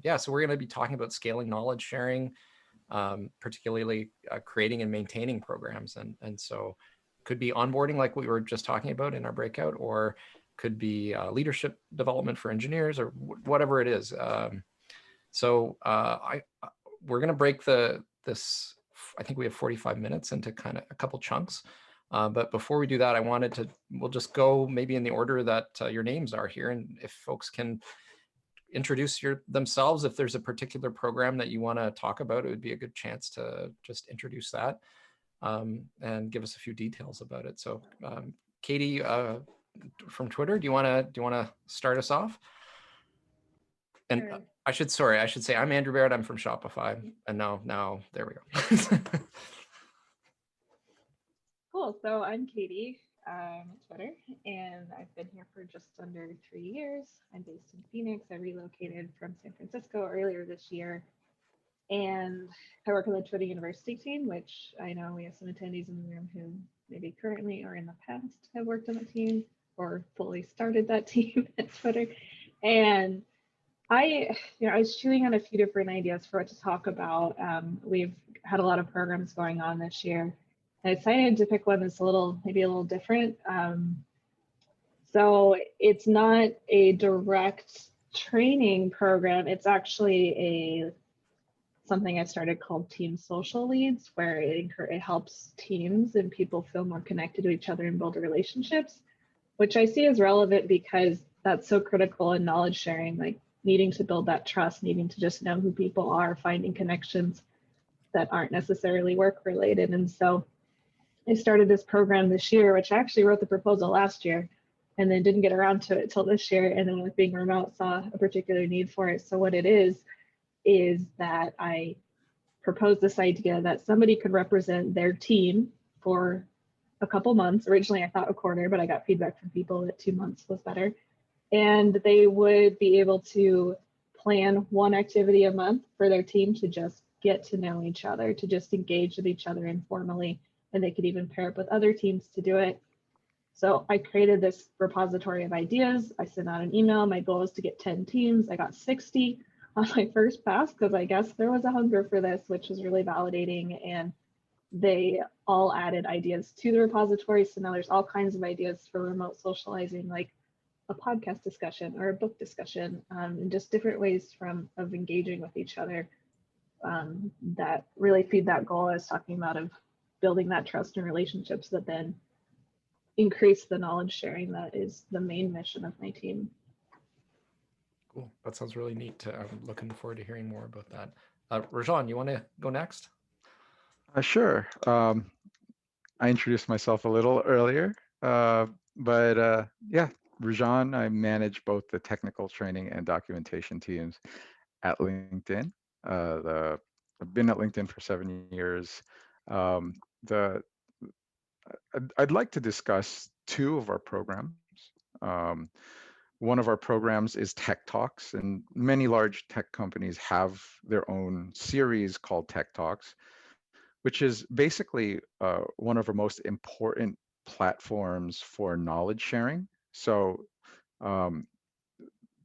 yeah, so we're going to be talking about scaling knowledge sharing, particularly creating and maintaining programs. And so could be onboarding like we were just talking about in our breakout, or could be leadership development for engineers, or whatever it is. We're going to break this. I think we have 45 minutes into kind of a couple chunks. But before we do that, we'll just go maybe in the order that your names are here. And if folks can introduce themselves, if there's a particular program that you want to talk about, it would be a good chance to just introduce that and give us a few details about it. So Katie from Twitter, do you want to start us off? And Sure. I should say I'm Andrew Barrett. I'm from Shopify, and now there we go. Cool. So I'm Katie on Twitter, and I've been here for just under 3 years. I'm based in Phoenix. I relocated from San Francisco earlier this year, and I work on the Twitter University team, which I know we have some attendees in the room who maybe currently or in the past have worked on the team or fully started that team at Twitter. And I was chewing on a few different ideas for what to talk about. We've had a lot of programs going on this year. I decided to pick one that's maybe a little different. So it's not a direct training program. It's actually something I started called Team Social Leads, where it helps teams and people feel more connected to each other and build relationships, which I see as relevant because that's so critical in knowledge sharing, like needing to build that trust, needing to just know who people are, finding connections that aren't necessarily work related. And so I started this program this year, which I actually wrote the proposal last year and then didn't get around to it till this year. And then with being remote, saw a particular need for it. So what it is that I proposed this idea that somebody could represent their team for a couple months. Originally, I thought a quarter, but I got feedback from people that 2 months was better. And they would be able to plan one activity a month for their team to just get to know each other, to just engage with each other informally. And they could even pair up with other teams to do it. So I created this repository of ideas. I sent out an email. My goal is to get 10 teams. I got 60 on my first pass because I guess there was a hunger for this, which was really validating. And they all added ideas to the repository. So now there's all kinds of ideas for remote socializing, like a podcast discussion or a book discussion, and just different ways of engaging with each other that really feed that goal I was talking about of building that trust and relationships that then increase the knowledge sharing that is the main mission of my team. Cool. That sounds really neat. I'm looking forward to hearing more about that. Rajon, you want to go next? Sure. I introduced myself a little earlier, but yeah, Rajon, I manage both the technical training and documentation teams at LinkedIn. I've been at LinkedIn for 7 years. I'd like to discuss two of our programs. One of our programs is Tech Talks, and many large tech companies have their own series called Tech Talks, which is basically one of our most important platforms for knowledge sharing. So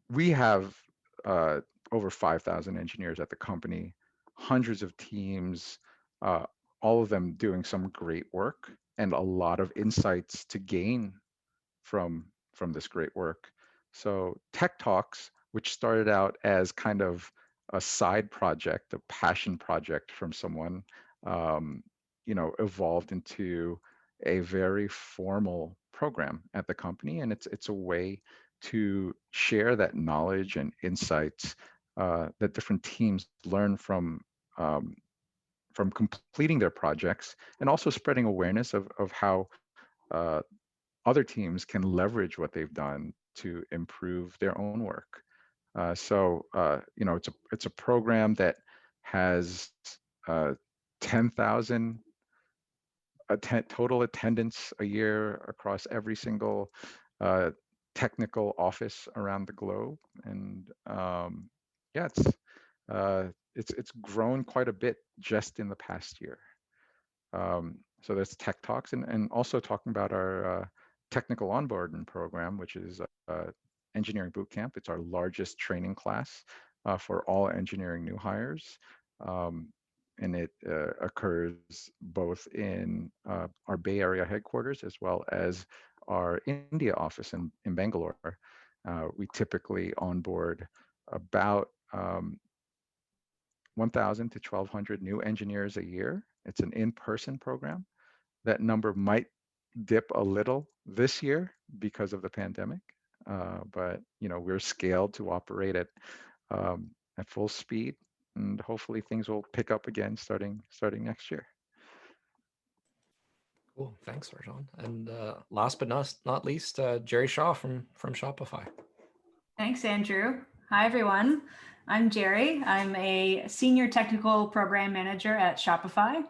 we have over 5,000 engineers at the company, hundreds of teams, all of them doing some great work, and a lot of insights to gain from this great work. So Tech Talks, which started out as kind of a side project, a passion project from someone, evolved into a very formal program at the company, and it's a way to share that knowledge and insights that different teams learn from completing their projects, and also spreading awareness of how other teams can leverage what they've done to improve their own work. It's a program that has 10,000 total attendance a year across every single technical office around the globe, and yeah, it's grown quite a bit just in the past year. So that's Tech Talks, and also talking about our technical onboarding program, which is Engineering Bootcamp. It's our largest training class. for all engineering new hires. And it occurs both in our Bay Area headquarters as well as our India office in Bangalore. We typically onboard about 1,000 to 1,200 new engineers a year. It's an in-person program. That number might dip a little this year because of the pandemic, but we're scaled to operate at full speed, and hopefully things will pick up again starting next year. Cool, thanks, Rajon. And last but not least, Jerie Shaw from Shopify. Thanks, Andrew. Hi, everyone. I'm Jerie. I'm a senior technical program manager at Shopify.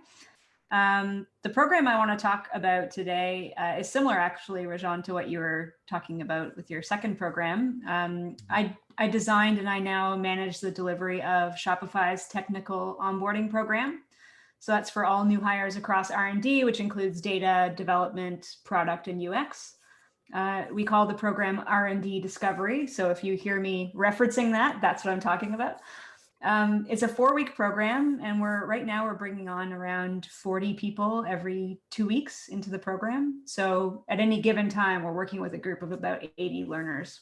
The program I want to talk about today is similar, actually, Rajon, to what you were talking about with your second program. I designed and I now manage the delivery of Shopify's technical onboarding program. So that's for all new hires across R&D, which includes data, development, product, and UX. We call the program R&D Discovery. So if you hear me referencing that, that's what I'm talking about. It's a 4-week program, and right now we're bringing on around 40 people every 2 weeks into the program. So at any given time, we're working with a group of about 80 learners.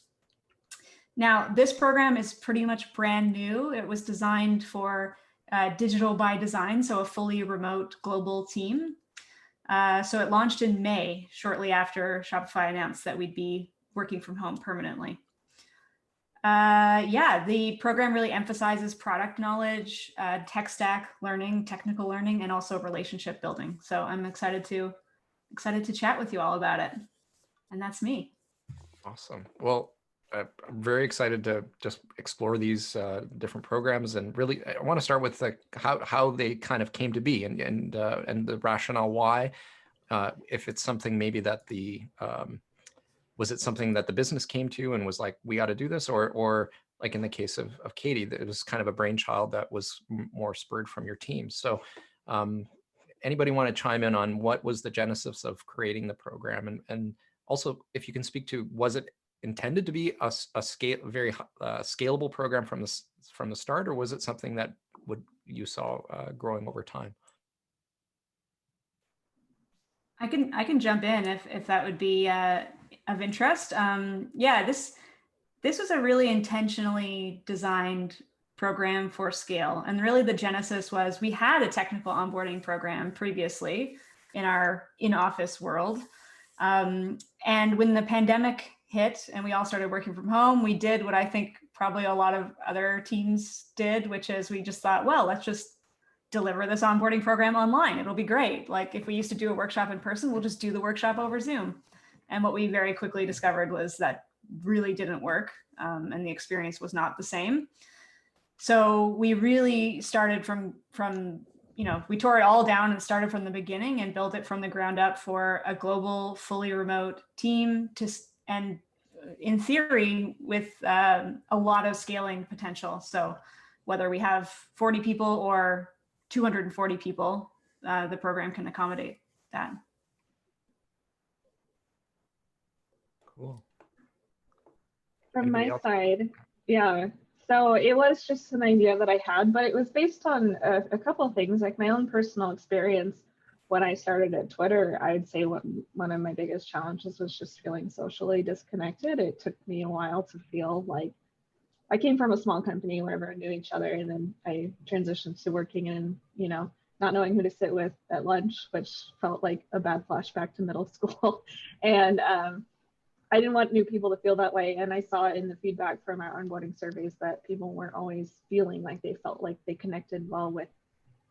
Now, this program is pretty much brand new. It was designed for digital by design, so a fully remote global team. So it launched in May, shortly after Shopify announced that we'd be working from home permanently. The program really emphasizes product knowledge, tech stack learning, technical learning, and also relationship building. So I'm excited to chat with you all about it. And that's me. Awesome. Well, I'm very excited to just explore these different programs, and really I want to start with how they kind of came to be and the rationale why. If it's something maybe that was it something that the business came to and was like, we got to do this, or like in the case of Katie, that it was kind of a brainchild that was more spurred from your team. So anybody want to chime in on what was the genesis of creating the program, and also if you can speak to, was it intended to be a very scalable program from the start, or was it something that you saw growing over time? I can jump in if that would be of interest. This was a really intentionally designed program for scale, and really the genesis was we had a technical onboarding program previously in our in-office world, and when the pandemic hit and we all started working from home, we did what I think probably a lot of other teams did, which is we just thought, well, let's just deliver this onboarding program online. It'll be great. Like if we used to do a workshop in person, we'll just do the workshop over Zoom. And what we very quickly discovered was that really didn't work, and the experience was not the same. So we really started from we tore it all down and started from the beginning and built it from the ground up for a global, fully remote team and in theory with a lot of scaling potential. So whether we have 40 people or 240 people, the program can accommodate that. Cool. From my side, yeah. So it was just an idea that I had, but it was based on a couple of things, like my own personal experience. When I started at Twitter, I'd say one of my biggest challenges was just feeling socially disconnected. It took me a while to feel like I came from a small company where everyone knew each other, and then I transitioned to working in, not knowing who to sit with at lunch, which felt like a bad flashback to middle school. And I didn't want new people to feel that way. And I saw in the feedback from our onboarding surveys that people weren't always feeling like they felt like they connected well with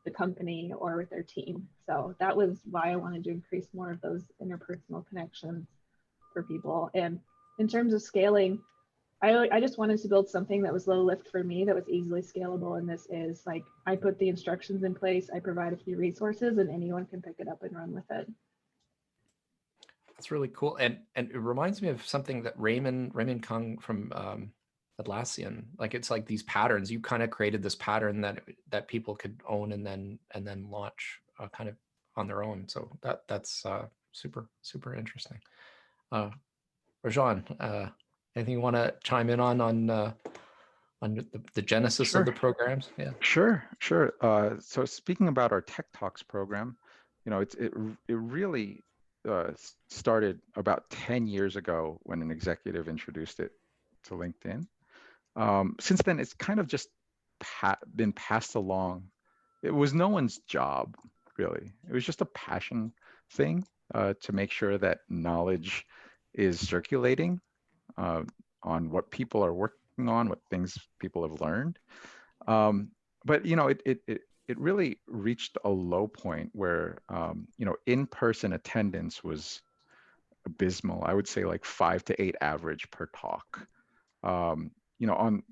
the company or with their team. So that was why I wanted to increase more of those interpersonal connections for people. And in terms of scaling, I just wanted to build something that was low lift for me, that was easily scalable. And this is like, I put the instructions in place, I provide a few resources, and anyone can pick it up and run with it. That's really cool. And it reminds me of something that Raymond Kung from Atlassian, like it's like these patterns. You kind of created this pattern that people could own and then launch kind of on their own. So that's super interesting. Rajon, anything you want to chime in on on the genesis Sure. of the programs? Yeah. Sure. So speaking about our Tech Talks program, it really started about 10 years ago when an executive introduced it to LinkedIn. Since then, it's kind of just been passed along. It was no one's job, really. It was just a passion thing to make sure that knowledge is circulating on what people are working on, what things people have learned. But it really reached a low point where in-person attendance was abysmal. I would say like 5 to 8 average per talk. On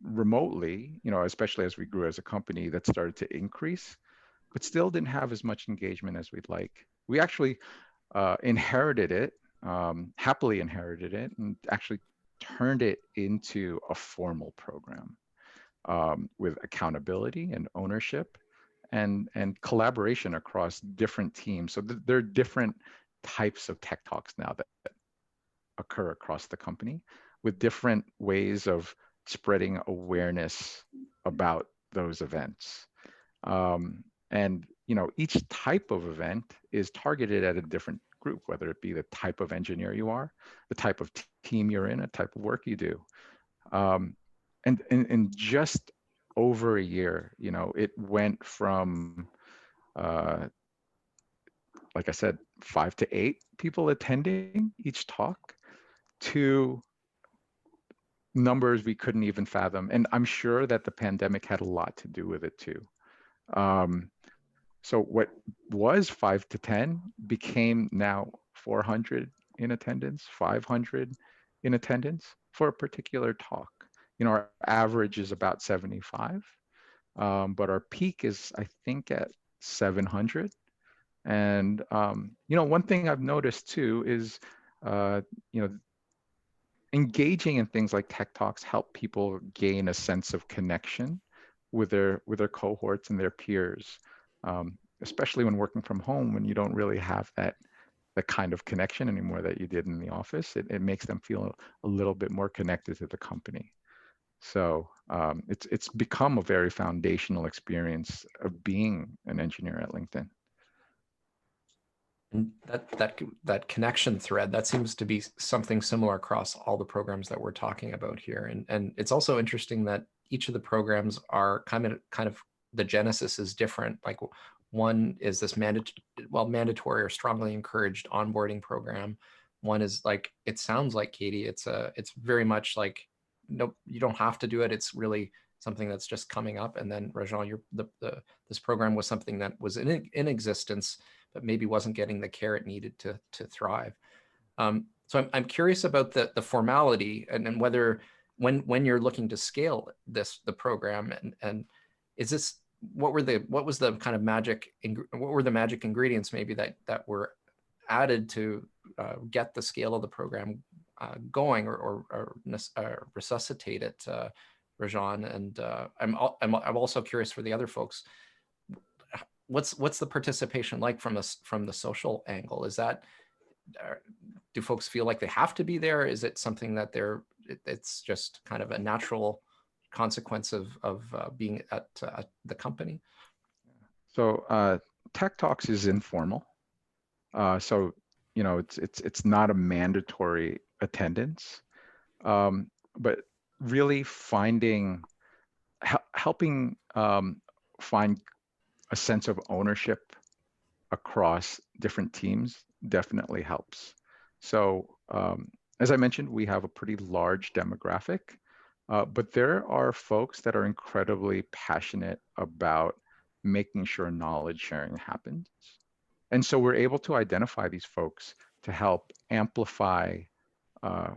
remotely, especially as we grew as a company, that started to increase, but still didn't have as much engagement as we'd like. We actually inherited it, happily inherited it, and actually turned it into a formal program with accountability and ownership and collaboration across different teams. So there are different types of tech talks now that occur across the company with different ways of spreading awareness about those events. And each type of event is targeted at a different group, whether it be the type of engineer you are, the type of team you're in, a type of work you do. And in just over a year, it went from, like I said, 5 to 8 people attending each talk to numbers we couldn't even fathom. And I'm sure that the pandemic had a lot to do with it too. So what was 5 to 10 became now 400 in attendance, 500 in attendance for a particular talk. Our average is about 75, but our peak is, I think, at 700. And, one thing I've noticed too is, engaging in things like Tech Talks help people gain a sense of connection with their cohorts and their peers, especially when working from home, when you don't really have that kind of connection anymore that you did in the office. It makes them feel a little bit more connected to the company. So it's become a very foundational experience of being an engineer at LinkedIn. And that connection thread, that seems to be something similar across all the programs that we're talking about here. And it's also interesting that each of the programs are kind of the genesis is different. Like one is this mandatory or strongly encouraged onboarding program. One is like, it sounds like, Katie, it's very much like, nope, you don't have to do it. It's really something that's just coming up. And then Rajon, this program was something that was in existence, but maybe wasn't getting the care it needed to thrive. So I'm curious about the formality and whether when you're looking to scale the program and is this what was the kind of magic ingredients maybe that were added to get the scale of the program going or resuscitate it, Rajon? And I'm also curious for the other folks. What's the participation like from the social angle? Is that do folks feel like they have to be there? Is it something that it's just kind of a natural consequence of being at the company? So Tech Talks is informal. So it's not a mandatory attendance, but really helping find a sense of ownership across different teams definitely helps. So as I mentioned, we have a pretty large demographic, but there are folks that are incredibly passionate about making sure knowledge sharing happens. And so we're able to identify these folks to help amplify the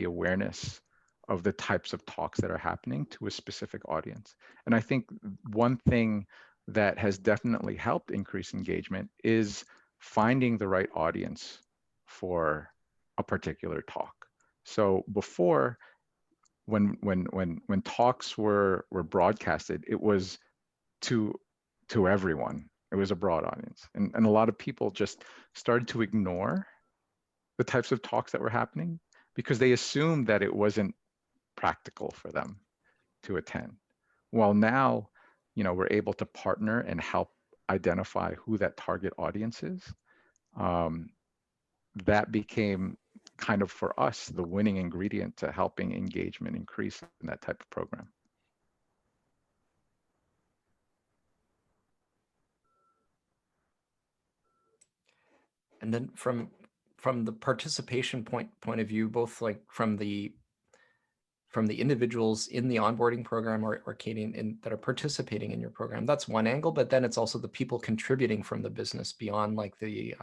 awareness of the types of talks that are happening to a specific audience. And I think one thing that has definitely helped increase engagement is finding the right audience for a particular talk. So before, when talks were broadcasted, it was to everyone. It was a broad audience. And a lot of people just started to ignore the types of talks that were happening because they assumed that it wasn't practical for them to attend. Well, now, we're able to partner and help identify who that target audience is. That became kind of for us the winning ingredient to helping engagement increase in that type of program. And then from the participation point of view, both like from the individuals in the onboarding program or Katie that are participating in your program, that's one angle, but then it's also the people contributing from the business beyond like the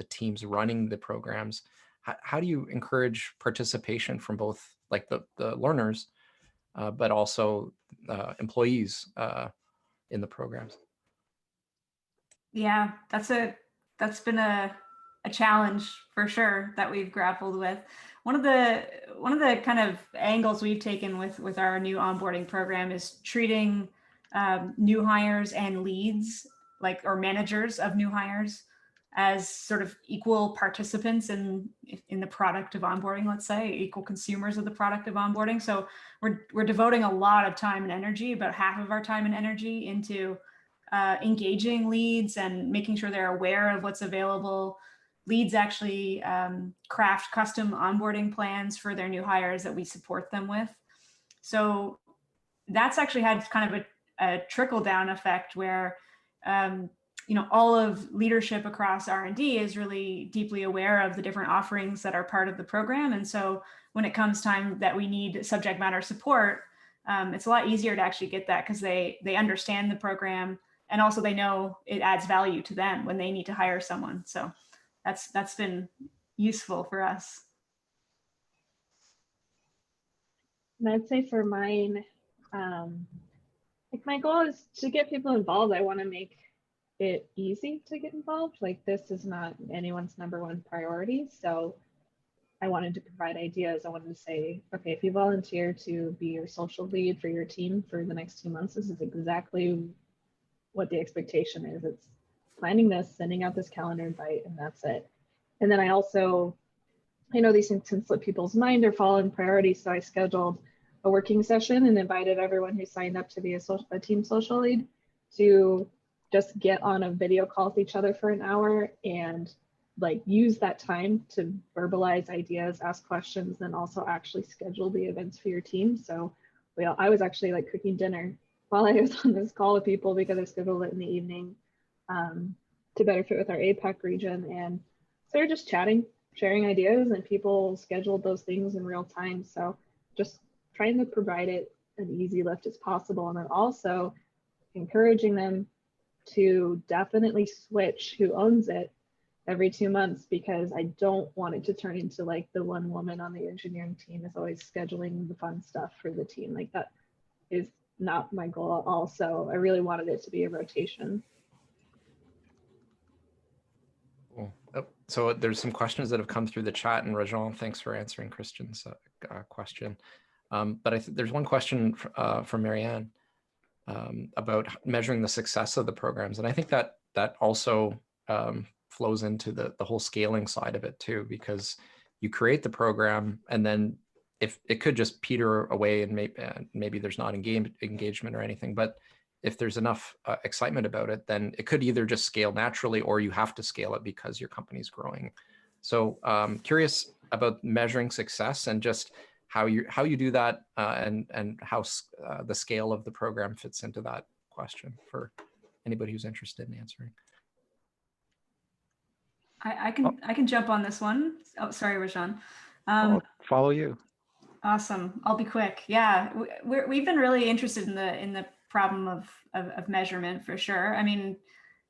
teams running the programs. How do you encourage participation from both like the learners, but also employees in the programs? Yeah, that's been a challenge for sure that we've grappled with. One of the kind of angles we've taken with our new onboarding program is treating new hires and leads, or managers of new hires, as sort of equal participants in the product of onboarding, let's say, equal consumers of the product of onboarding. So we're devoting a lot of time and energy, about half of our time and energy, into engaging leads and making sure they're aware of what's available. Leads actually craft custom onboarding plans for their new hires that we support them with. So that's actually had kind of a trickle down effect where all of leadership across R&D is really deeply aware of the different offerings that are part of the program. And so when it comes time that we need subject matter support, it's a lot easier to actually get that because they understand the program, and also they know it adds value to them when they need to hire someone. So that's been useful for us. And I'd say for mine, my goal is to get people involved. I want to make it easy to get involved. This is not anyone's #1 priority. So I wanted to provide ideas. I wanted to say, okay, if you volunteer to be your social lead for your team for the next 2 months, this is exactly what the expectation is. It's planning this, sending out this calendar invite, and that's it. And then I know these things can slip people's mind or fall in priority. So I scheduled a working session and invited everyone who signed up to be a team social lead to just get on a video call with each other for an hour and use that time to verbalize ideas, ask questions, and also actually schedule the events for your team. So I was actually cooking dinner while I was on this call with people because I scheduled it in the evening to better fit with our APAC region. And so we're just chatting, sharing ideas, and people scheduled those things in real time. So just trying to provide it an easy lift as possible. And then also encouraging them to definitely switch who owns it every 2 months, because I don't want it to turn into the one woman on the engineering team is always scheduling the fun stuff for the team. That is not my goal at all. So I really wanted it to be a rotation. Cool. Oh, so there's some questions that have come through the chat, and Rajon, thanks for answering Christian's question. But I think there's one question from Marianne about measuring the success of the programs. And I think that also flows into the whole scaling side of it too, because you create the program and then if it could just peter away and maybe there's not engagement or anything, but if there's enough excitement about it, then it could either just scale naturally or you have to scale it because your company's growing. So curious about measuring success and just how you do that and how the scale of the program fits into that question for anybody who's interested in answering. I can jump on this one. Oh, sorry, Rajon. I'll follow you. Awesome. I'll be quick. Yeah, we've been really interested in the problem of measurement for sure. I mean,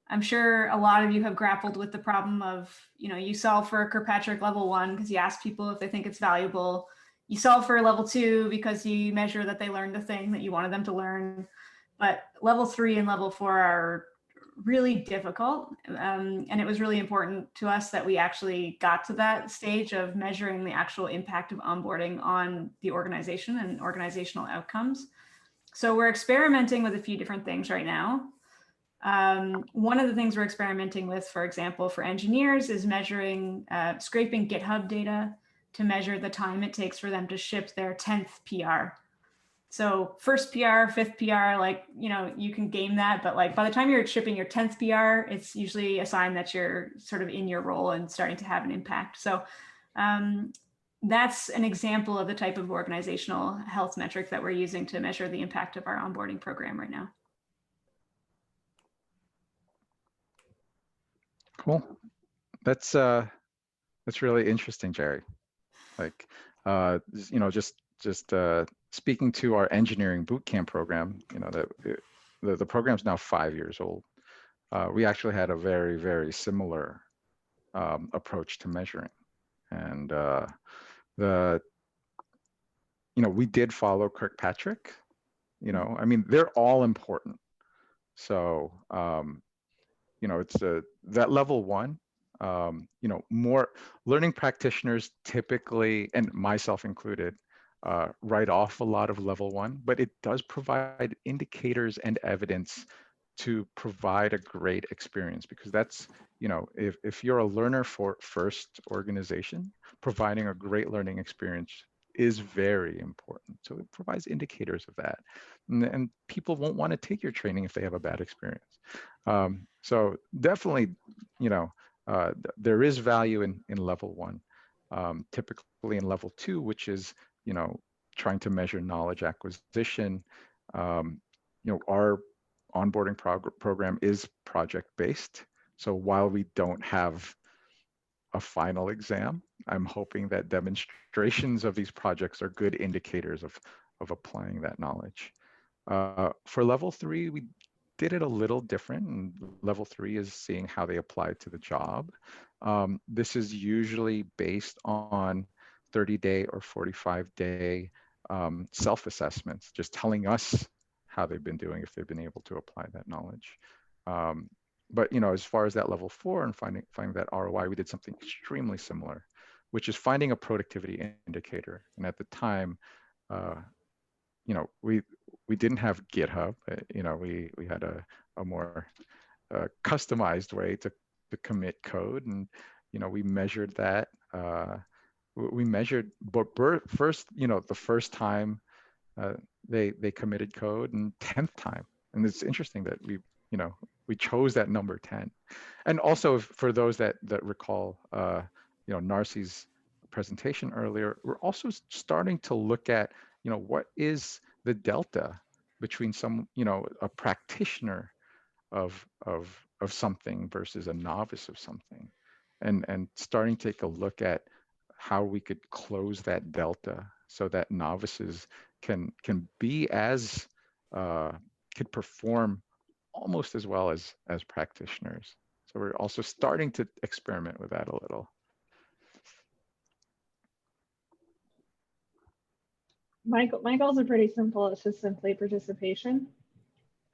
I'm sure a lot of you have grappled with the problem of, you solve for Kirkpatrick level 1 because you ask people if they think it's valuable. You solve for level 2 because you measure that they learned the thing that you wanted them to learn. But level 3 and level 4 are really difficult. And it was really important to us that we actually got to that stage of measuring the actual impact of onboarding on the organization and organizational outcomes. So we're experimenting with a few different things right now. One of the things we're experimenting with, for example, for engineers is measuring, scraping GitHub data to measure the time it takes for them to ship their 10th PR. So first PR, fifth PR, like, you know, you can game that, but like by the time you're shipping your 10th PR, it's usually a sign that you're sort of in your role and starting to have an impact. So that's an example of the type of organizational health metric that we're using to measure the impact of our onboarding program right now. Cool. That's really interesting, Jerie. Like, you know, just speaking to our engineering bootcamp program, you know, the program's now 5 years old. We actually had a very, very similar approach to measuring, and you know, we did follow Kirkpatrick. You know, I mean, they're all important. So, you know, it's that level one. You know, more learning practitioners typically, and myself included, write off a lot of level one, but it does provide indicators and evidence to provide a great experience, because that's, you know, if you're a learner for first organization, providing a great learning experience is very important. So it provides indicators of that. And people won't want to take your training if they have a bad experience. So definitely, you know, there is value in level one. Typically in level two, which is, you know, trying to measure knowledge acquisition. You know, our onboarding program is project-based. So while we don't have a final exam, I'm hoping that demonstrations of these projects are good indicators of applying that knowledge. For level three, we did it a little different. And level three is seeing how they apply to the job. This is usually based on 30-day or 45-day self-assessments, just telling us how they've been doing, if they've been able to apply that knowledge. But, you know, as far as that level four and finding that ROI, we did something extremely similar, which is finding a productivity indicator. And at the time, you know, we didn't have GitHub. You know, we had a more customized way to commit code, and, you know, we measured that. We measured, but first, you know, the first time they committed code, and 10th time. And it's interesting that we chose that number 10. And also, for those that recall, you know, Narci's presentation earlier, we're also starting to look at, you know, what is the delta between you know, a practitioner of something versus a novice of something, and starting to take a look at how we could close that delta so that novices can be as could perform almost as well as practitioners. So we're also starting to experiment with that a little. My goals are pretty simple. It's just simply participation.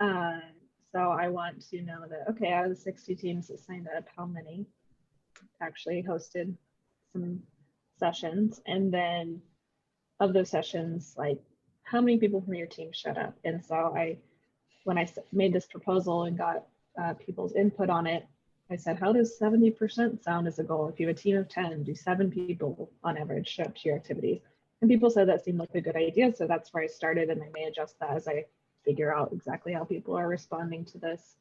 So I want to know that, okay, out of the 60 teams that signed up, how many actually hosted some sessions? And then of those sessions, like, how many people from your team showed up? And so when I made this proposal and got people's input on it, I said, how does 70% sound as a goal? If you have a team of 10, do 7 people on average show up to your activities? And people said that seemed like a good idea. So that's where I started, and I may adjust that as I figure out exactly how people are responding to this.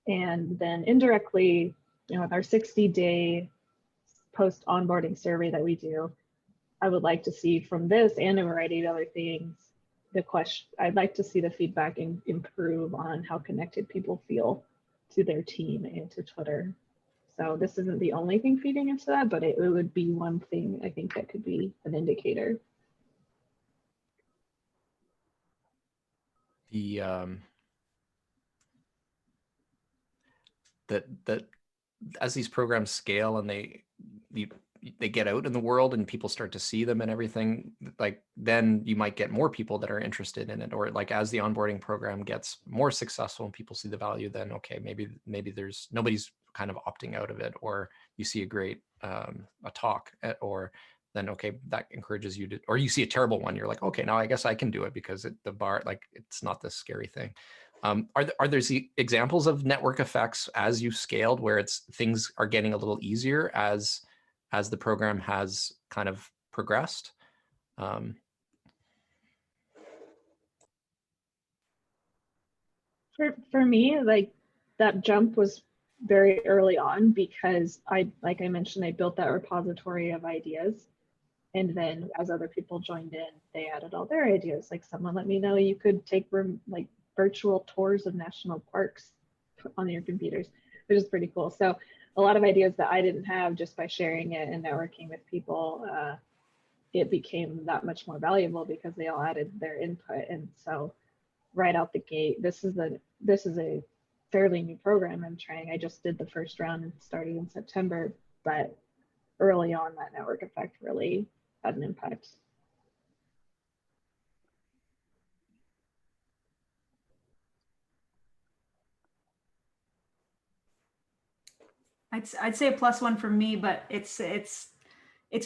And then indirectly, you know, with our 60-day post onboarding survey that we do, I would like to see from this and a variety of other things, I'd like to see the feedback improve on how connected people feel to their team and to Twitter. So this isn't the only thing feeding into that, but it would be one thing I think that could be an indicator. The that as these programs scale and they get out in the world and people start to see them and everything, like, then you might get more people that are interested in it. Or like, as the onboarding program gets more successful and people see the value, then okay, maybe there's nobody's kind of opting out of it, or you see a great a talk, or then okay, that encourages you to, or you see a terrible one, you're like, okay, now I guess I can do it because the bar, like, it's not this scary thing. Are there examples of network effects as you've scaled where things are getting a little easier as the program has kind of progressed? For me, like that jump was very early on because like I mentioned, I built that repository of ideas. And then as other people joined in, they added all their ideas. Like someone let me know you could take like virtual tours of national parks on your computers, which is pretty cool. So a lot of ideas that I didn't have, just by sharing it and networking with people, it became that much more valuable because they all added their input. And so right out the gate, this is a fairly new program I'm trying. I just did the first round and started in September, but early on that network effect really had an impact. I'd say a +1 for me, but it's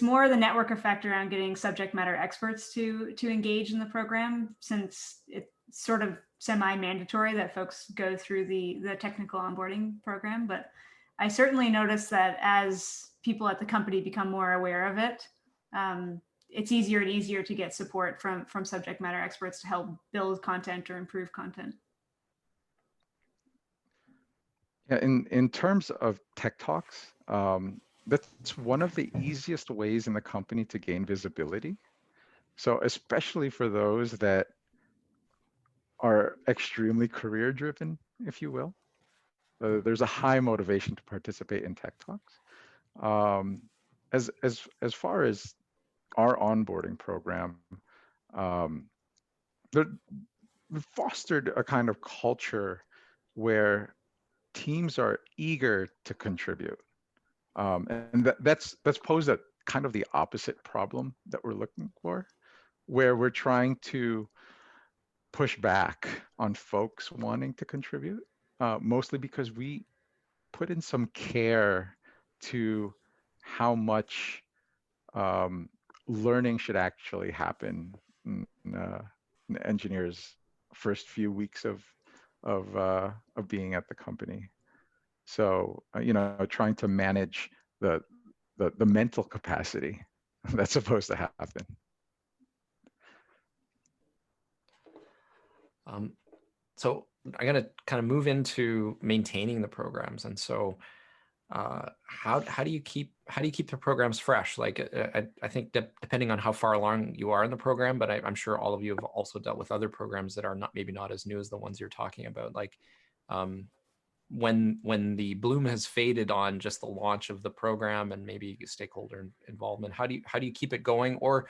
more the network effect around getting subject matter experts to engage in the program, since it's sort of semi-mandatory that folks go through the technical onboarding program. But I certainly noticed that as people at the company become more aware of it, it's easier and easier to get support from subject matter experts to help build content or improve content. Yeah, in terms of tech talks, that's one of the easiest ways in the company to gain visibility. So especially for those that are extremely career driven, if you will, there's a high motivation to participate in tech talks. As far as our onboarding program, we fostered a kind of culture where teams are eager to contribute. And that's posed a kind of the opposite problem that we're looking for, where we're trying to push back on folks wanting to contribute, mostly because we put in some care to how much learning should actually happen in engineers' first few weeks of being at the company. So trying to manage the mental capacity that's supposed to happen. So I'm going to kind of move into maintaining the programs, and so how do you keep the programs fresh? Like I think depending on how far along you are in the program, but I'm sure all of you have also dealt with other programs that are maybe not as new as the ones you're talking about. Like when the bloom has faded on just the launch of the program and maybe stakeholder involvement, how do you keep it going? Or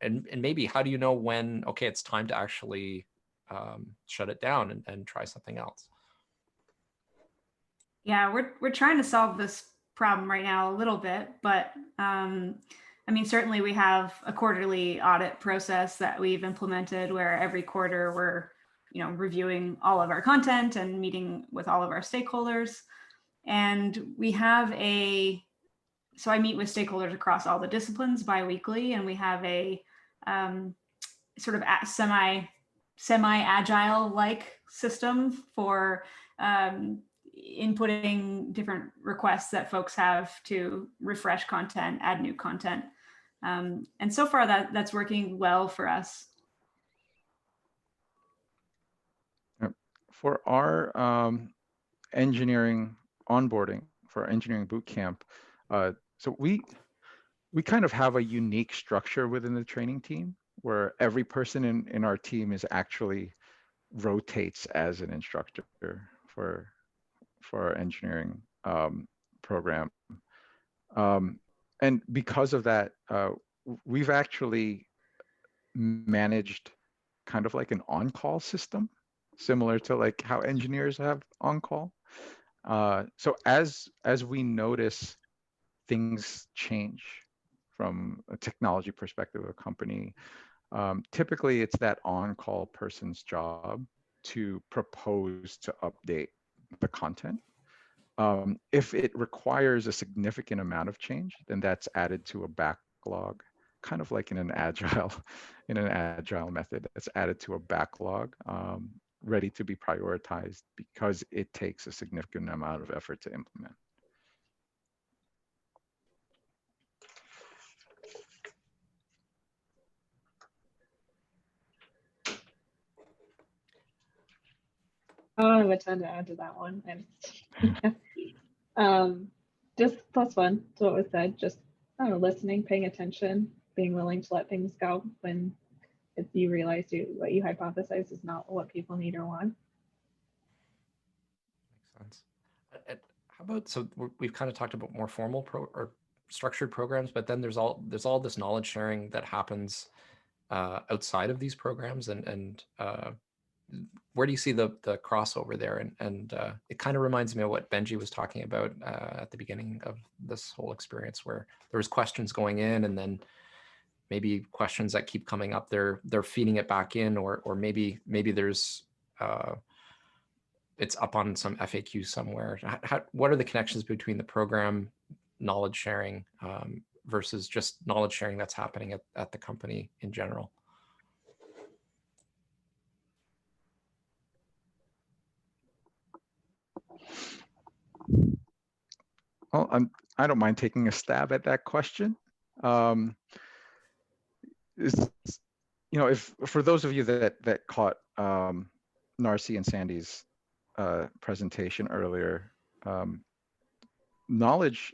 and maybe how do you know when, okay, it's time to actually shut it down and try something else? Yeah, we're trying to solve this problem right now a little bit, but I mean, certainly we have a quarterly audit process that we've implemented where every quarter we're reviewing all of our content and meeting with all of our stakeholders. And we have so I meet with stakeholders across all the disciplines bi-weekly, and we have a sort of semi-agile like system for inputting different requests that folks have to refresh content, add new content. And so far that's working well for us. For our engineering onboarding, for our engineering bootcamp, so we kind of have a unique structure within the training team where every person in our team is actually rotates as an instructor for our engineering program. And because of that, we've actually managed kind of like an on-call system, similar to like how engineers have on-call. So as we notice things change from a technology perspective of a company, typically it's that on-call person's job to propose to update the content. If it requires a significant amount of change, then that's added to a backlog, kind of like in an agile method. It's added to a backlog, ready to be prioritized because it takes a significant amount of effort to implement. I don't have a ton to add to that one. Just +1 to what was said. Just, I don't know, listening, paying attention, being willing to let things go when you realize what you hypothesize is not what people need or want. Makes sense. How about, so we've kind of talked about more formal or structured programs, but then there's all this knowledge sharing that happens outside of these programs, and where do you see the crossover there? And it kind of reminds me of what Benji was talking about at the beginning of this whole experience, where there was questions going in, and then maybe questions that keep coming up, they're feeding it back in, or maybe there's it's up on some FAQ somewhere. What are the connections between the program knowledge sharing versus just knowledge sharing that's happening at the company in general? Well, I don't mind taking a stab at that question. If for those of you that caught Narcy and Sandy's presentation earlier, knowledge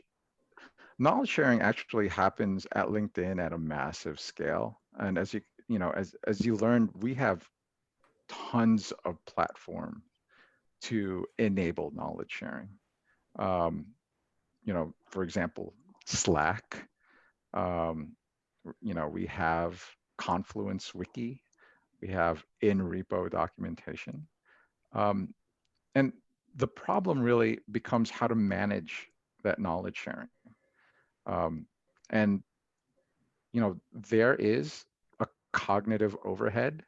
sharing actually happens at LinkedIn at a massive scale. And as you learned, we have tons of platform to enable knowledge sharing. For example, Slack. We have Confluence Wiki. We have in-repo documentation. And the problem really becomes how to manage that knowledge sharing. There is a cognitive overhead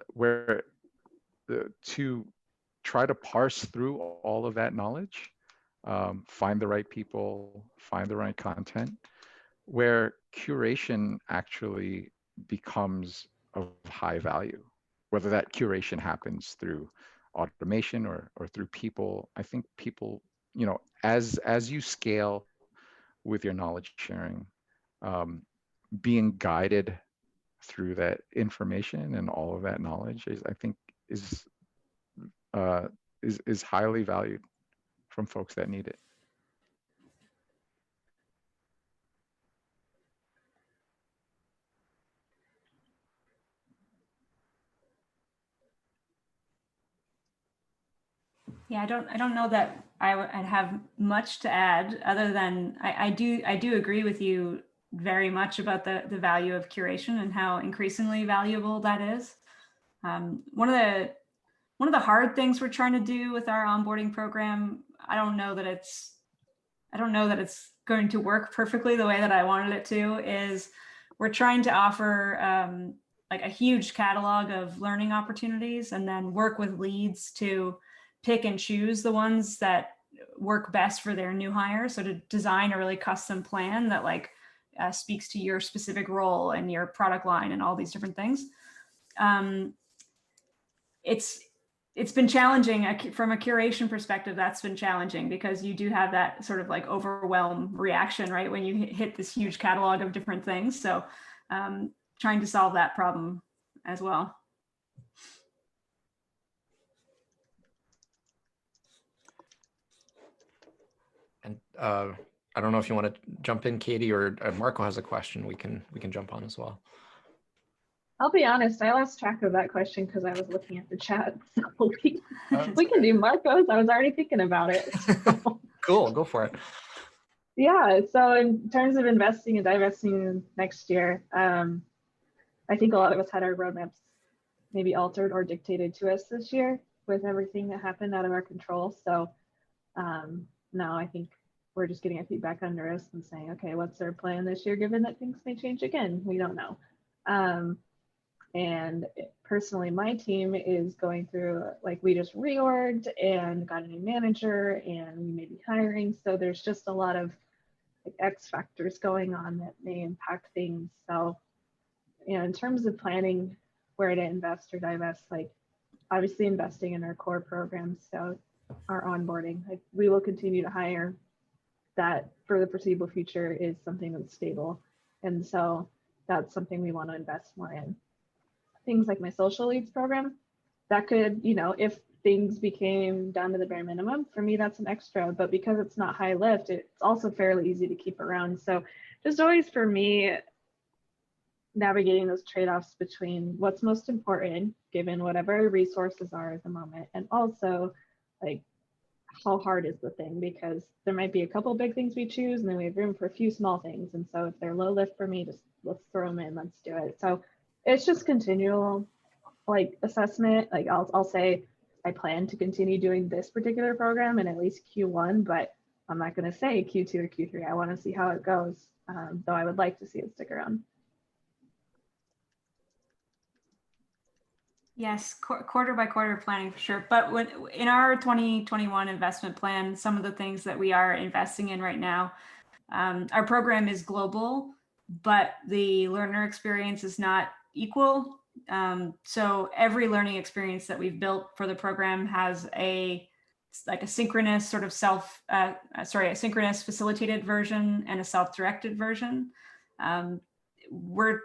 where to try to parse through all of that knowledge, find the right people, find the right content, where curation actually becomes of high value, whether that curation happens through automation or through people. I think people, as you scale with your knowledge sharing, being guided through that information and all of that knowledge is highly valued from folks that need it. Yeah, I don't know that I'd have much to add, other than I do agree with you very much about the value of curation and how increasingly valuable that is. One of the hard things we're trying to do with our onboarding program, I don't know that it's going to work perfectly the way that I wanted it to, is we're trying to offer like a huge catalog of learning opportunities, and then work with leads to pick and choose the ones that work best for their new hire. So to design a really custom plan that speaks to your specific role and your product line and all these different things. It's been challenging from a curation perspective. That's been challenging because you do have that sort of overwhelm reaction, right? When you hit this huge catalog of different things. So trying to solve that problem as well. And I don't know if you want to jump in, Katie, or Marco has a question. We can jump on as well. I'll be honest, I lost track of that question because I was looking at the chat. So we can do Marco's. I was already thinking about it. So. Cool, go for it. Yeah, so in terms of investing and divesting next year, I think a lot of us had our roadmaps maybe altered or dictated to us this year with everything that happened out of our control. So now I think we're just getting a feedback under us and saying, okay, what's our plan this year, given that things may change again? We don't know. And personally, my team is going through, we just reorged and got a new manager, and we may be hiring. So there's just a lot of X factors going on that may impact things. So, in terms of planning where to invest or divest, obviously investing in our core programs, so our onboarding, we will continue to hire. That for the foreseeable future is something that's stable. And so that's something we want to invest more in. Things like my social leads program, that could, if things became down to the bare minimum, for me, that's an extra. But because it's not high lift, it's also fairly easy to keep around. So just always for me, navigating those trade-offs between what's most important, given whatever resources are at the moment, and also like how hard is the thing, because there might be a couple big things we choose and then we have room for a few small things. And so if they're low lift for me, just let's throw them in, let's do it. So it's just continual like assessment. Like I'll say I plan to continue doing this particular program in at least Q1, but I'm not going to say Q2 or Q3. I want to see how it goes, though I would like to see it stick around. Yes, quarter by quarter planning for sure. But in our 2021 investment plan, some of the things that we are investing in right now, our program is global, but the learner experience is not equal. So every learning experience that we've built for the program has a synchronous sort of a synchronous facilitated version and a self-directed version. We're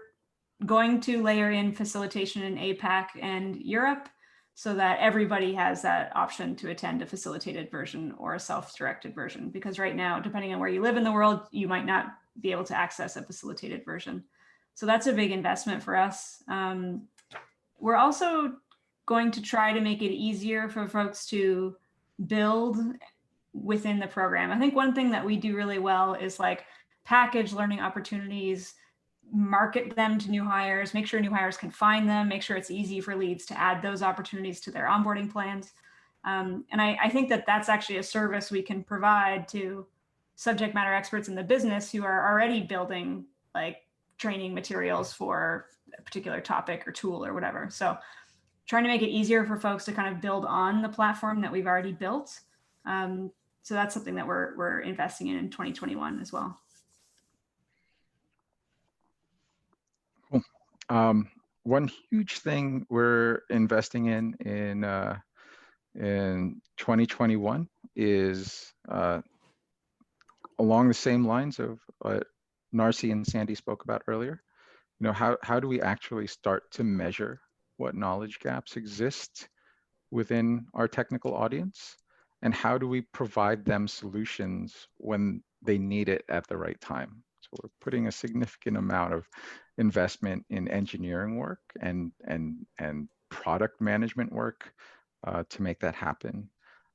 going to layer in facilitation in APAC and Europe so that everybody has that option to attend a facilitated version or a self-directed version. Because right now, depending on where you live in the world, you might not be able to access a facilitated version. So that's a big investment for us. We're also going to try to make it easier for folks to build within the program. I think one thing that we do really well is like package learning opportunities, market them to new hires, make sure new hires can find them, make sure it's easy for leads to add those opportunities to their onboarding plans. And I think that that's actually a service we can provide to subject matter experts in the business who are already building like training materials for a particular topic or tool or whatever. So trying to make it easier for folks to kind of build on the platform that we've already built. So that's something that we're investing in 2021 as well. One huge thing we're investing in 2021 is along the same lines of what Narcy and Sandy spoke about earlier. You know, how do we actually start to measure what knowledge gaps exist within our technical audience, and how do we provide them solutions when they need it at the right time? So we're putting a significant amount of investment in engineering work and product management work to make that happen.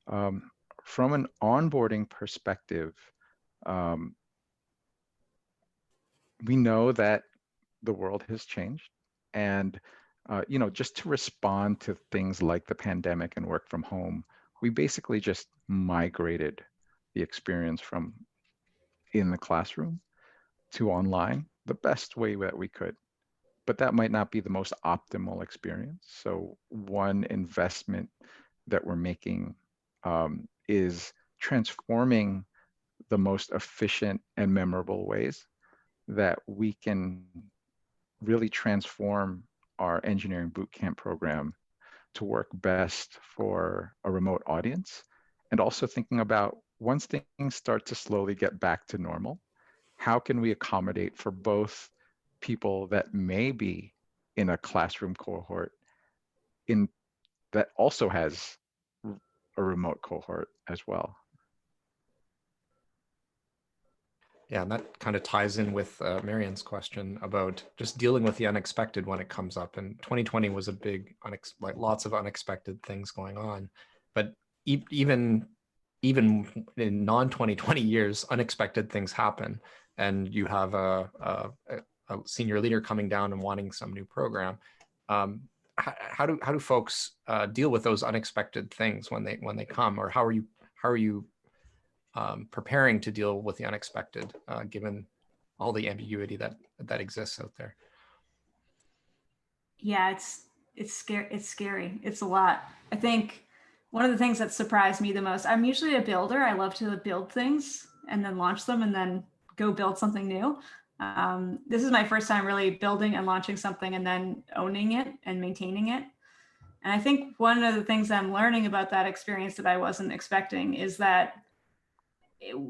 From an onboarding perspective, we know that the world has changed, and you know, just to respond to things like the pandemic and work from home, we basically just migrated the experience from in the classroom to online the best way that we could. But that might not be the most optimal experience. So one investment that we're making is transforming the most efficient and memorable ways that we can really transform our engineering bootcamp program to work best for a remote audience. And also thinking about once things start to slowly get back to normal, how can we accommodate for both people that may be in a classroom cohort that also has a remote cohort as well? Yeah, and that kind of ties in with Marian's question about just dealing with the unexpected when it comes up. And 2020 was a big, like lots of unexpected things going on. But even in non-2020 years, unexpected things happen. And you have a senior leader coming down and wanting some new program. How do folks deal with those unexpected things when they come, or how are you preparing to deal with the unexpected, given all the ambiguity that exists out there? Yeah, it's scary. It's a lot. I think one of the things that surprised me the most, I'm usually a builder. I love to build things and then launch them and then go build something new. This is my first time really building and launching something and then owning it and maintaining it. And I think one of the things I'm learning about that experience that I wasn't expecting is that,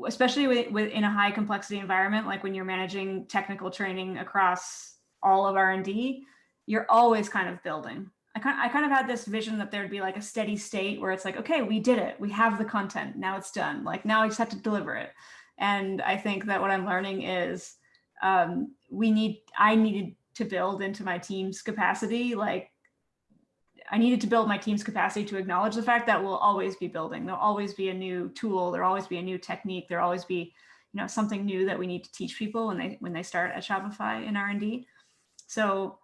especially in a high complexity environment, like when you're managing technical training across all of R&D, you're always kind of building. I kind of had this vision that there'd be like a steady state where it's like, okay, we did it. We have the content. Now it's done. Like now we just have to deliver it. And I think that what I'm learning is I needed to build into my team's capacity. Like I needed to build my team's capacity to acknowledge the fact that we'll always be building. There'll always be a new tool. There'll always be a new technique. There'll always be, something new that we need to teach people when they start at Shopify in R&D. So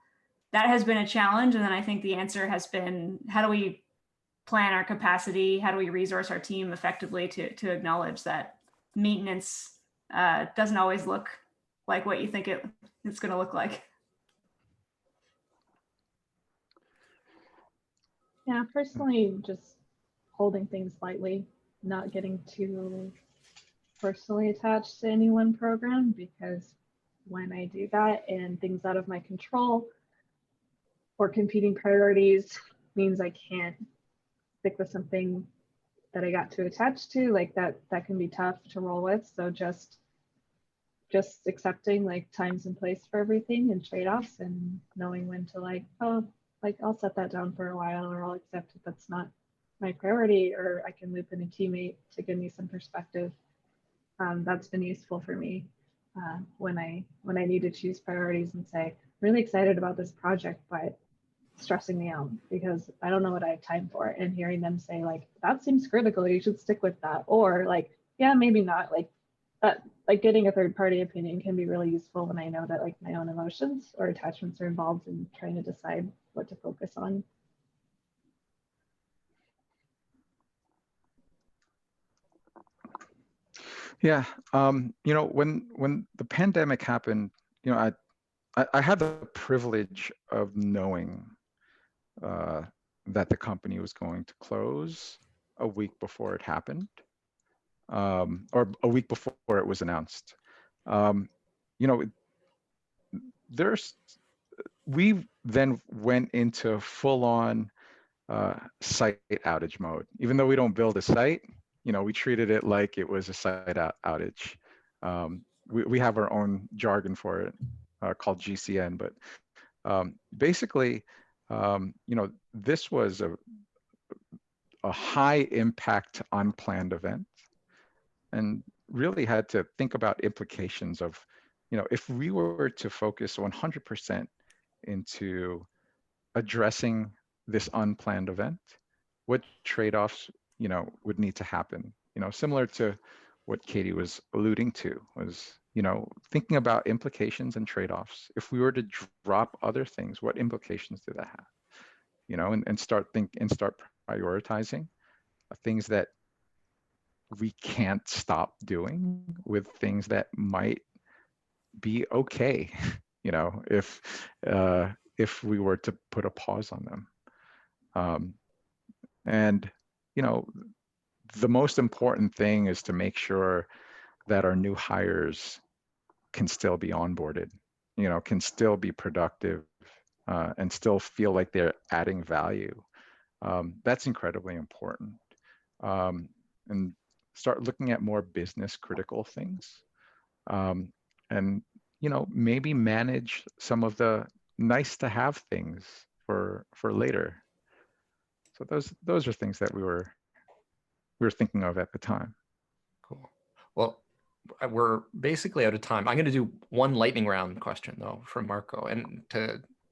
that has been a challenge. And then I think the answer has been, how do we plan our capacity? How do we resource our team effectively to acknowledge that maintenance doesn't always look like what you think it's going to look like? Yeah, personally, just holding things lightly, not getting too personally attached to any one program, because when I do that and things out of my control or competing priorities means I can't stick with something that I got too attached to, like that can be tough to roll with. So just accepting like times and place for everything and trade-offs, and knowing when to I'll set that down for a while, or I'll accept if that's not my priority, or I can loop in a teammate to give me some perspective. That's been useful for me when I need to choose priorities and say, really excited about this project, but stressing me out because I don't know what I have time for. And hearing them say like, that seems critical, you should stick with that. Or like, yeah, maybe not. Like that, like getting a third party opinion can be really useful when I know that like my own emotions or attachments are involved in trying to decide what to focus on. Yeah, when the pandemic happened, I had the privilege of knowing that the company was going to close a week before it happened, or a week before it was announced. We then went into full-on site outage mode. Even though we don't build a site, we treated it like it was a site outage. We have our own jargon for it called GCN, but basically, this was a high impact unplanned event, and really had to think about implications of, if we were to focus 100% into addressing this unplanned event, what trade-offs, would need to happen. Similar to what Katie was alluding to, was, thinking about implications and trade-offs. If we were to drop other things, what implications do that have? And start prioritizing things that we can't stop doing with things that might be okay, if we were to put a pause on them. And the most important thing is to make sure that our new hires can still be onboarded, can still be productive, and still feel like they're adding value. That's incredibly important. And start looking at more business critical things. And maybe manage some of the nice to have things for later. So those are things that we were thinking of at the time. Cool. Well, we're basically out of time. I'm going to do one lightning round question though from Marco, and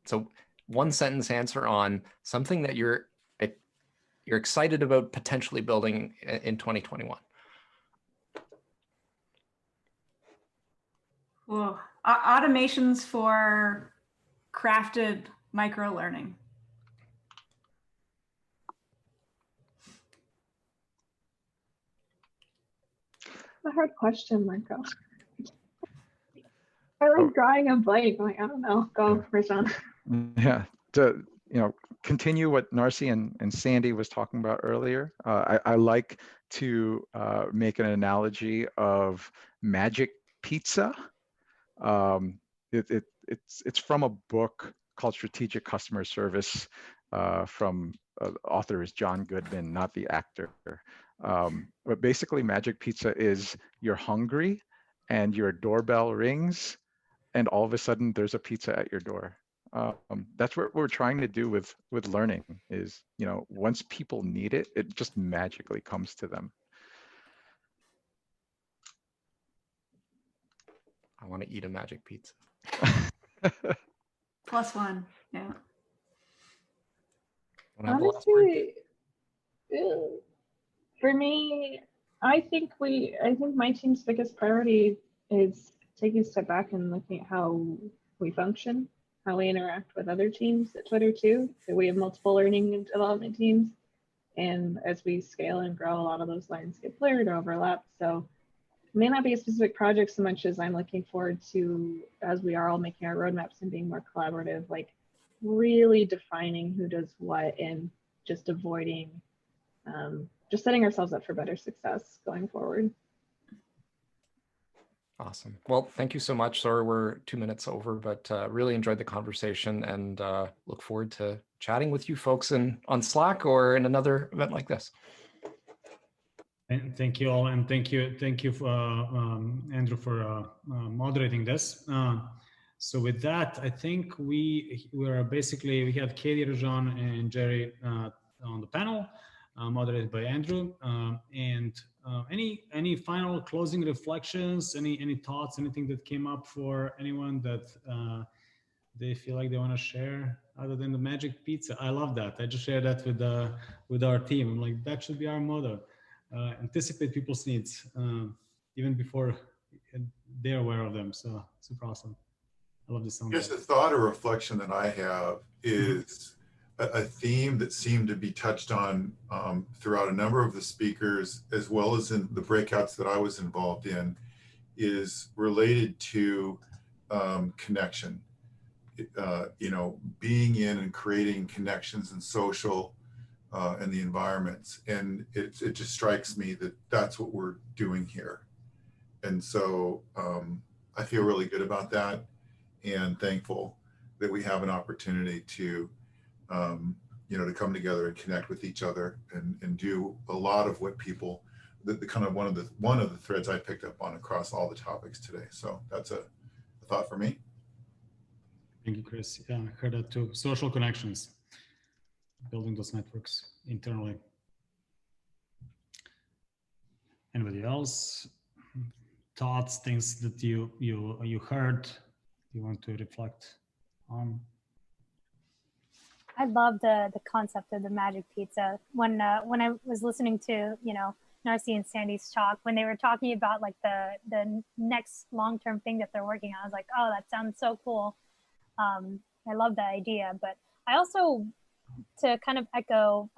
so one sentence answer on something that you're excited about potentially building in 2021. Well, automations for crafted micro learning. A hard question, Marco. I like drawing a blank. Like, I don't know. Go, Rajon. Yeah. To continue what Narcy and Sandy was talking about earlier, I like to make an analogy of magic pizza. It's from a book called Strategic Customer Service, from author is John Goodman, not the actor. But basically, magic pizza is you're hungry and your doorbell rings, and all of a sudden there's a pizza at your door. That's what we're trying to do with learning is, once people need it, it just magically comes to them. I want to eat a magic pizza. +1, yeah. Honestly, for me, I think my team's biggest priority is taking a step back and looking at how we function, how we interact with other teams at Twitter too. So we have multiple learning and development teams. And as we scale and grow, a lot of those lines get blurred or overlap. So it may not be a specific project so much as I'm looking forward to, as we are all making our roadmaps and being more collaborative, like really defining who does what and just avoiding, just setting ourselves up for better success going forward. Awesome. Well, thank you so much. Sorry, we're 2 minutes over, but really enjoyed the conversation and look forward to chatting with you folks on Slack or in another event like this. And thank you all, and thank you for Andrew for moderating this. So with that, I think we had Katie, Rajon, and Jerie on the panel, moderated by Andrew. Any final closing reflections? Any thoughts? Anything that came up for anyone that they feel like they want to share, other than the magic pizza? I love that. I just shared that with our team. I'm like, that should be our motto. Anticipate people's needs even before they're aware of them. So super awesome. I love this song. Just a thought or reflection that I have is a theme that seemed to be touched on throughout a number of the speakers, as well as in the breakouts that I was involved in, is related to connection. Being in and creating connections and social and the environments. And it just strikes me that that's what we're doing here. And so I feel really good about that and thankful that we have an opportunity to, to come together and connect with each other and do a lot of what people, the kind of one of the threads I picked up on across all the topics today. So that's a thought for me. Thank you, Chris. Yeah, I heard that too. Social connections, building those networks internally. Anybody else? Thoughts, things that you heard, you want to reflect on? I love the concept of the magic pizza. When I was listening to Narcy and Sandy's talk, when they were talking about like the next long-term thing that they're working on, I was like, oh, that sounds so cool. I love that idea. But I also, to kind of echo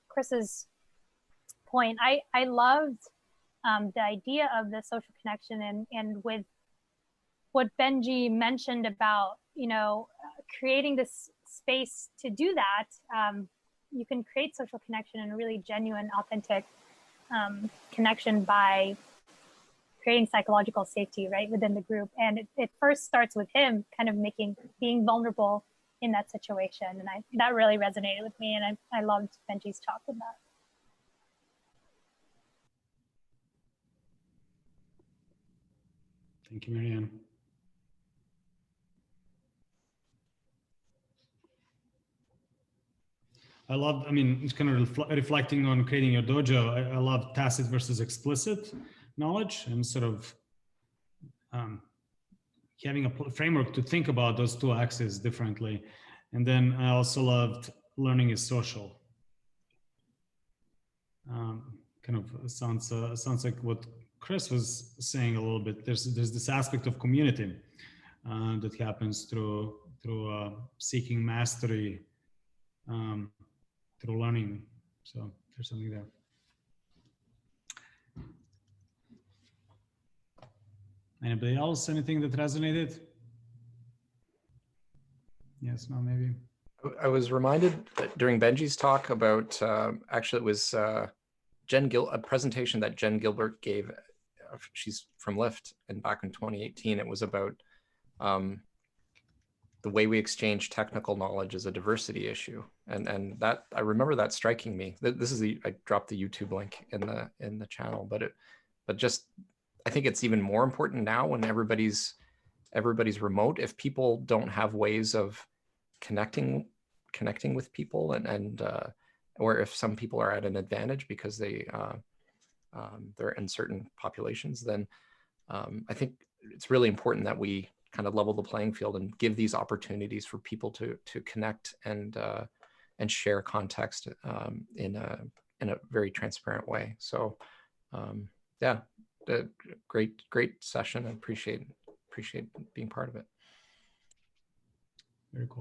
Chris's point, I loved the idea of the social connection and with what Benji mentioned about, creating this space to do that. You can create social connection and a really genuine, authentic connection by creating psychological safety right within the group. And it first starts with him kind of being vulnerable in that situation. And that really resonated with me. And I loved Benji's talk with that. Thank you, Marianne. It's kind of reflecting on creating your dojo. I love tacit versus explicit knowledge and sort of having a framework to think about those two axes differently. And then I also loved learning is social. Kind of sounds like what Chris was saying a little bit. There's this aspect of community that happens through seeking mastery, through learning. So there's something there. Anybody else? Anything that resonated? Yes, no, maybe. I was reminded during Benji's talk about, actually it was a presentation that Jen Gilbert gave. She's from Lyft, and back in 2018, it was about the way we exchange technical knowledge as a diversity issue. And that, I remember that striking me. This is I dropped the YouTube link in the channel, but just, I think it's even more important now when everybody's remote. If people don't have ways of connecting with people, and or if some people are at an advantage because they're in certain populations, then I think it's really important that we kind of level the playing field and give these opportunities for people to connect and share context in a very transparent way. So yeah, great session. I appreciate being part of it. Very cool.